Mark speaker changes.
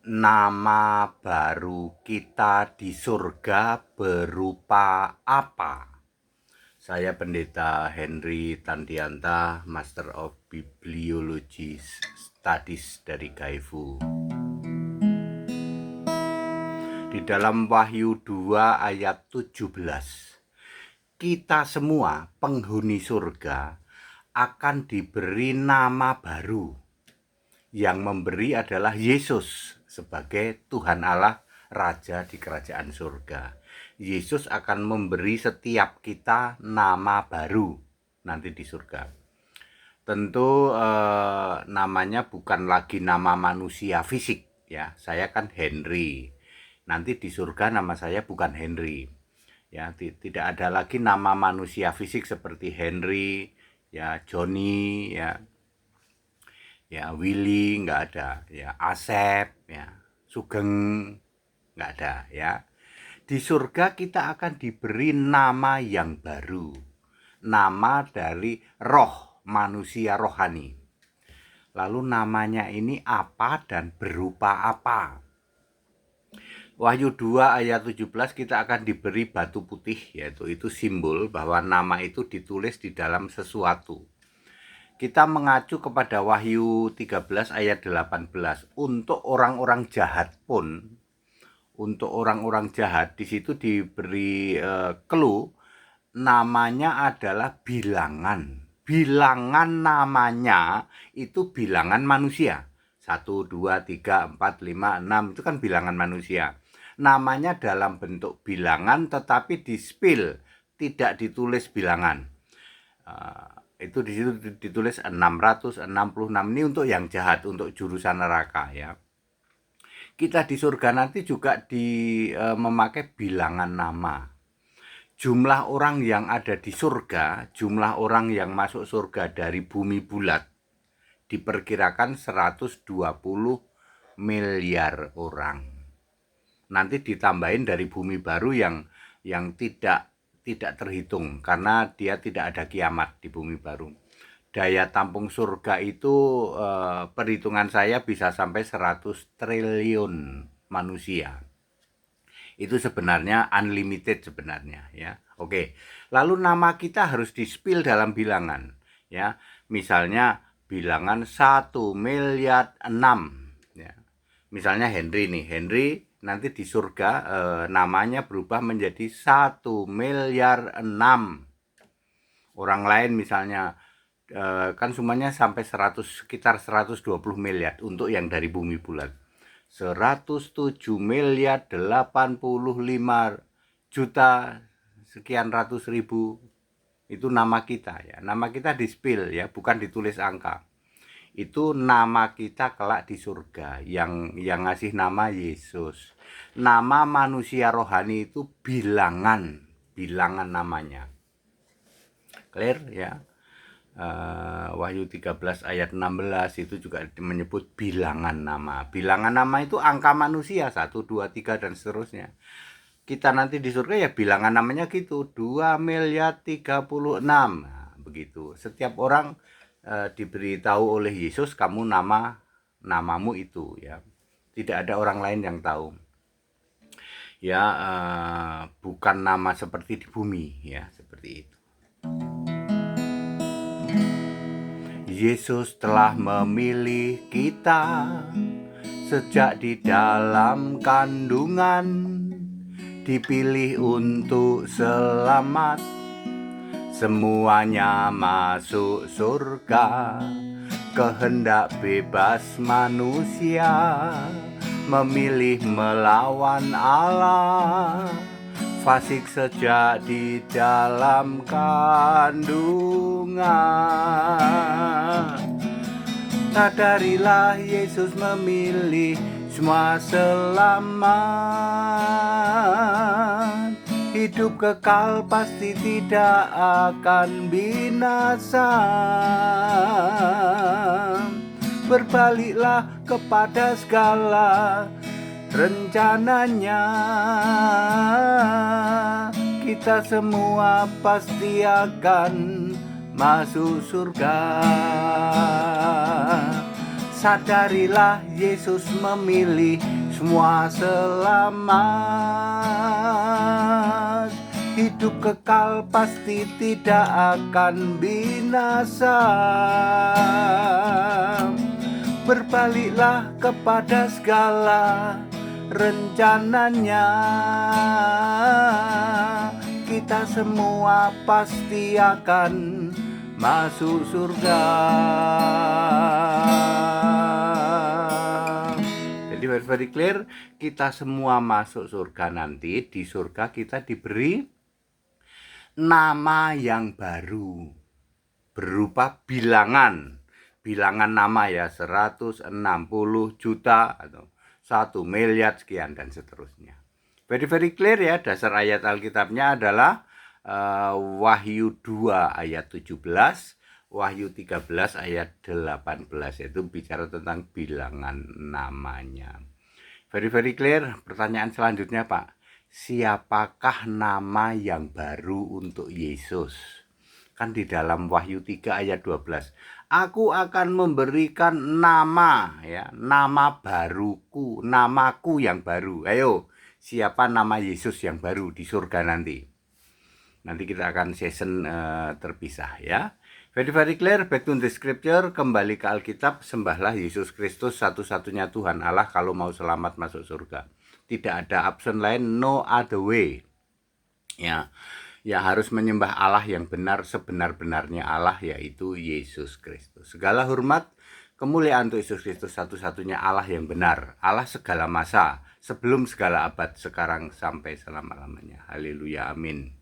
Speaker 1: Nama baru kita di surga berupa apa? Saya Pendeta Henry Tandianta, Master of Bibliology Studies dari Gaifu. Di dalam Wahyu 2 ayat 17, kita semua penghuni surga akan diberi nama baru. Yang memberi adalah Yesus sebagai Tuhan Allah, Raja di kerajaan surga. Yesus akan memberi setiap kita nama baru nanti di surga. Tentu namanya bukan lagi nama manusia fisik ya. Saya kan Henry. Nanti di surga nama saya bukan Henry. Ya, tidak ada lagi nama manusia fisik seperti Henry, ya Johnny, ya Willy, nggak ada, ya Asep, ya Sugeng, nggak ada, ya. Di surga kita akan diberi nama yang baru, nama dari roh manusia rohani. Lalu namanya ini apa dan berupa apa? Wahyu 2 ayat 17 kita akan diberi batu putih, yaitu itu simbol bahwa nama itu ditulis di dalam sesuatu. Kita mengacu kepada Wahyu 13 ayat 18. Untuk orang-orang jahat pun, untuk orang-orang jahat di situ diberi clue, namanya adalah bilangan. Bilangan namanya itu bilangan manusia. 1, 2, 3, 4, 5, 6 itu kan bilangan manusia. Namanya dalam bentuk bilangan tetapi di-spell, tidak ditulis bilangan. Itu di situ ditulis 666. Ini untuk yang jahat, untuk jurusan neraka ya. Kita di surga nanti juga memakai bilangan nama. Jumlah orang yang ada di surga, jumlah orang yang masuk surga dari bumi bulat diperkirakan 120 miliar orang. Nanti ditambahin dari bumi baru yang tidak terhitung karena dia tidak ada kiamat di bumi baru. Daya tampung surga itu perhitungan saya bisa sampai 100 triliun manusia. Itu sebenarnya unlimited sebenarnya ya. Oke. Lalu nama kita harus di-spell dalam bilangan ya. Misalnya bilangan 1 miliar 6 ya. Misalnya Henry nih. Henry nanti di surga namanya berubah menjadi 1 miliar 6. Orang lain misalnya kan semuanya sampai sekitar 120 miliar untuk yang dari bumi bulat. 107 miliar 85 juta sekian ratus ribu itu nama kita ya. Nama kita di-spell ya, bukan ditulis angka. Itu nama kita kelak di surga yang ngasih nama Yesus. Nama manusia rohani itu bilangan namanya. Clear ya. Wahyu 13 ayat 16 itu juga menyebut bilangan nama. Bilangan nama itu angka manusia 1, 2, 3 dan seterusnya. Kita nanti di surga ya bilangan namanya gitu 2 miliar 36. Nah, begitu. Setiap orang diberitahu oleh Yesus kamu namamu itu ya. Tidak ada orang lain yang tahu. Ya bukan nama seperti di bumi ya, seperti itu. Yesus telah memilih kita sejak di dalam kandungan, dipilih untuk selamat, semuanya masuk surga. Kehendak bebas manusia memilih melawan Allah, fasik sejak di dalam kandungan. Sadarilah Yesus memilih semua selamat. Hidup kekal pasti tidak akan binasa. Berbaliklah kepada segala rencananya. Kita semua pasti akan masuk surga. Sadarilah Yesus memilih semua selamat. Hidup kekal pasti tidak akan binasa. Berbaliklah kepada segala rencananya. Kita semua pasti akan masuk surga. Jadi very clear, kita semua masuk surga nanti. Di surga kita diberi nama yang baru berupa bilangan nama ya, 160 juta atau 1 miliar sekian dan seterusnya. Very clear ya. Dasar ayat Alkitabnya adalah Wahyu 2 ayat 17, Wahyu 13 ayat 18, yaitu bicara tentang bilangan namanya. Very clear. Pertanyaan selanjutnya, Pak, siapakah nama yang baru untuk Yesus? Kan di dalam Wahyu 3 ayat 12, aku akan memberikan nama, ya, nama baruku, namaku yang baru. Ayo, siapa nama Yesus yang baru di surga nanti? Nanti kita akan session terpisah ya. Very clear, back to the scripture, kembali ke Alkitab, sembahlah Yesus Kristus satu-satunya Tuhan Allah kalau mau selamat masuk surga. Tidak ada option lain, no other way. Ya, harus menyembah Allah yang benar, sebenar-benarnya Allah, yaitu Yesus Kristus. Segala hormat, kemuliaan untuk Yesus Kristus, satu-satunya Allah yang benar, Allah segala masa, sebelum segala abad, sekarang sampai selama-lamanya. Haleluya, amin.